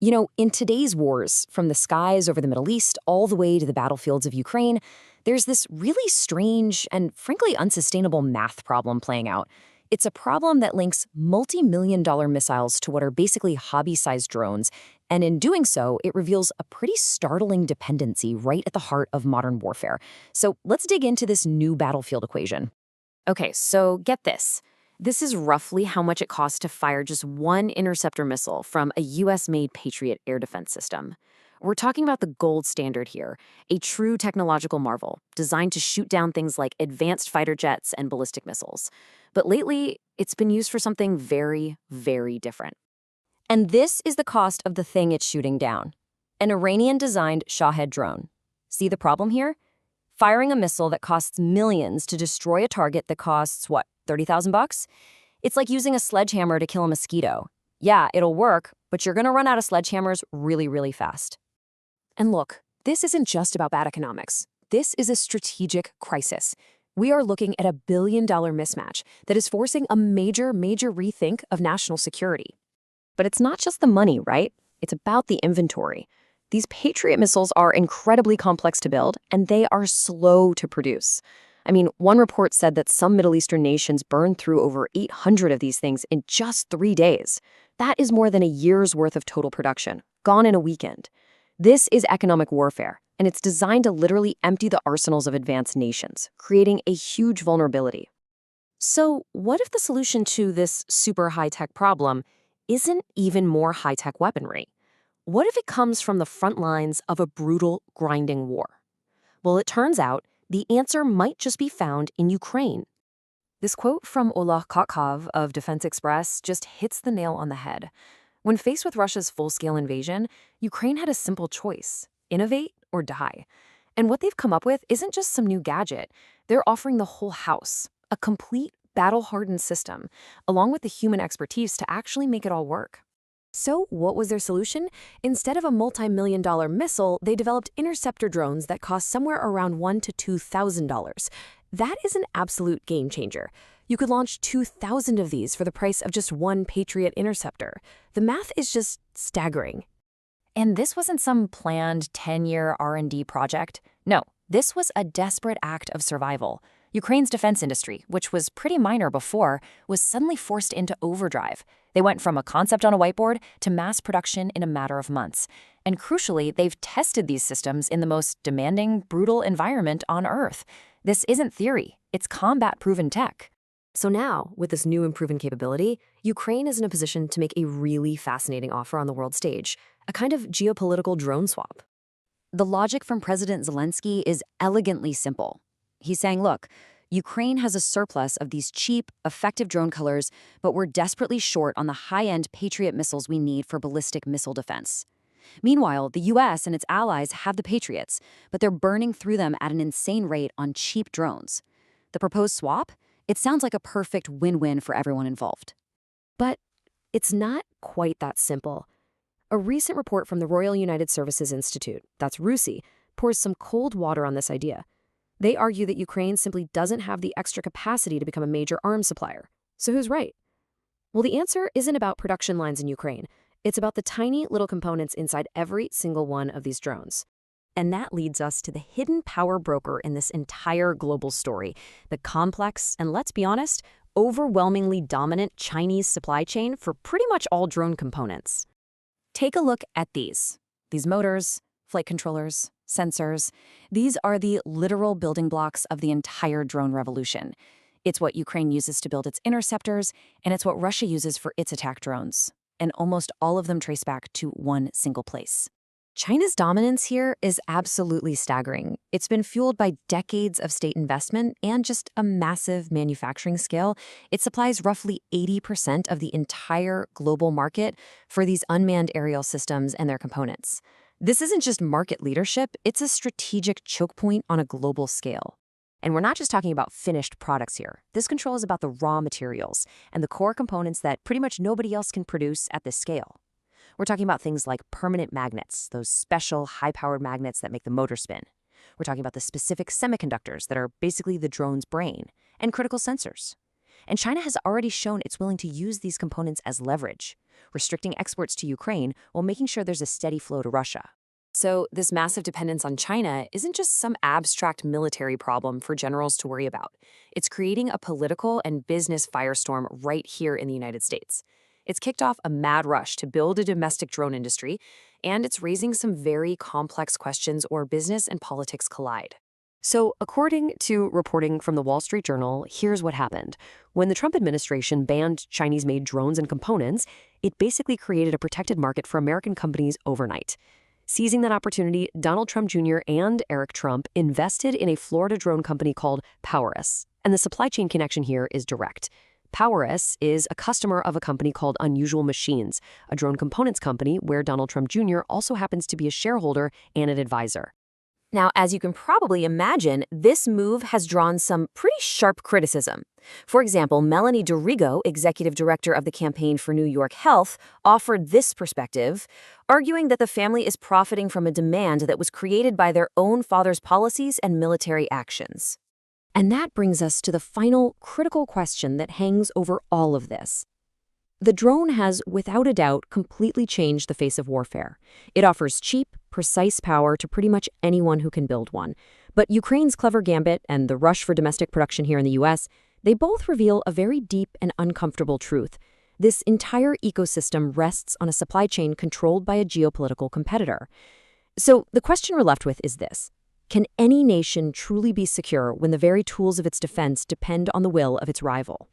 You know, in today's wars, from the skies over the Middle East all the way to the battlefields of Ukraine, there's this really strange and frankly unsustainable math problem playing out. It's a problem that links multi-million-dollar missiles to what are basically hobby-sized drones, and in doing so, it reveals a pretty startling dependency right at the heart of modern warfare. So let's dig into this new battlefield equation. Okay, so get this. This is roughly how much it costs to fire just one interceptor missile from a US-made Patriot air defense system. We're talking about the gold standard here, a true technological marvel designed to shoot down things like advanced fighter jets and ballistic missiles. But lately, it's been used for something very, very different. And this is the cost of the thing it's shooting down. An Iranian-designed Shahed drone. See the problem here? Firing a missile that costs millions to destroy a target that costs, what, 30,000 bucks? It's like using a sledgehammer to kill a mosquito. Yeah, it'll work, but you're gonna run out of sledgehammers really, really fast. And look, this isn't just about bad economics. This is a strategic crisis. We are looking at a billion-dollar mismatch that is forcing a major rethink of national security. But it's not just the money, right? It's about the inventory. These Patriot missiles are incredibly complex to build, and they are slow to produce. I mean, one report said that some Middle Eastern nations burned through over 800 of these things in just 3 days. That is more than a year's worth of total production, gone in a weekend. This is economic warfare, and it's designed to literally empty the arsenals of advanced nations, creating a huge vulnerability. So, what if the solution to this super high-tech problem isn't even more high-tech weaponry? What if it comes from the front lines of a brutal, grinding war? Well, it turns out the answer might just be found in Ukraine. This quote from Olah Kotkov of Defense Express just hits the nail on the head. When faced with Russia's full-scale invasion, Ukraine had a simple choice: innovate or die. And what they've come up with isn't just some new gadget. They're offering the whole house, a complete battle-hardened system, along with the human expertise to actually make it all work. So what was their solution? Instead of a multi-million-dollar missile, they developed interceptor drones that cost somewhere around $1,000 to $2,000. That is an absolute game changer. You could launch 2,000 of these for the price of just one Patriot interceptor. The math is just staggering. And this wasn't some planned 10-year R&D project. No, this was a desperate act of survival. Ukraine's defense industry, which was pretty minor before, was suddenly forced into overdrive. They went from a concept on a whiteboard to mass production in a matter of months. And crucially, they've tested these systems in the most demanding, brutal environment on Earth. This isn't theory, it's combat-proven tech. So now, with this new and proven capability, Ukraine is in a position to make a really fascinating offer on the world stage, a kind of geopolitical drone swap. The logic from President Zelensky is elegantly simple. He's saying, look, Ukraine has a surplus of these cheap, effective drone colors, but we're desperately short on the high-end Patriot missiles we need for ballistic missile defense. Meanwhile, the US and its allies have the Patriots, but they're burning through them at an insane rate on cheap drones. The proposed swap? It sounds like a perfect win-win for everyone involved. But it's not quite that simple. A recent report from the Royal United Services Institute, that's RUSI, pours some cold water on this idea. They argue that Ukraine simply doesn't have the extra capacity to become a major arms supplier. So who's right? Well, the answer isn't about production lines in Ukraine. It's about the tiny little components inside every single one of these drones. And that leads us to the hidden power broker in this entire global story, the complex and, let's be honest, overwhelmingly dominant Chinese supply chain for pretty much all drone components. Take a look at these motors, flight controllers, sensors. These are the literal building blocks of the entire drone revolution. It's what Ukraine uses to build its interceptors, and it's what Russia uses for its attack drones. And almost all of them trace back to one single place. China's dominance here is absolutely staggering. It's been fueled by decades of state investment and just a massive manufacturing scale. It supplies roughly 80% of the entire global market for these unmanned aerial systems and their components. This isn't just market leadership, it's a strategic choke point on a global scale. And we're not just talking about finished products here. This control is about the raw materials and the core components that pretty much nobody else can produce at this scale. We're talking about things like permanent magnets, those special high-powered magnets that make the motor spin. We're talking about the specific semiconductors that are basically the drone's brain, and critical sensors. and China has already shown it's willing to use these components as leverage, restricting exports to Ukraine while making sure there's a steady flow to Russia. So, this massive dependence on China isn't just some abstract military problem for generals to worry about. It's creating a political and business firestorm right here in the United States. It's kicked off a mad rush to build a domestic drone industry, and it's raising some very complex questions where business and politics collide. So, according to reporting from the Wall Street Journal, here's what happened. When the Trump administration banned Chinese-made drones and components, it basically created a protected market for American companies overnight. Seizing that opportunity, Donald Trump Jr. and Eric Trump invested in a Florida drone company called Powerus. And the supply chain connection here is direct. Powerus is a customer of a company called Unusual Machines, a drone components company where Donald Trump Jr. also happens to be a shareholder and an advisor. Now, as you can probably imagine, this move has drawn some pretty sharp criticism. For example, Melanie DeRigo, executive director of the Campaign for New York Health, offered this perspective, arguing that the family is profiting from a demand that was created by their own father's policies and military actions. And that brings us to the final critical question that hangs over all of this. The drone has, without a doubt, completely changed the face of warfare. It offers cheap, precise power to pretty much anyone who can build one. But Ukraine's clever gambit and the rush for domestic production here in the US, they both reveal a very deep and uncomfortable truth. This entire ecosystem rests on a supply chain controlled by a geopolitical competitor. So the question we're left with is this. Can any nation truly be secure when the very tools of its defense depend on the will of its rival?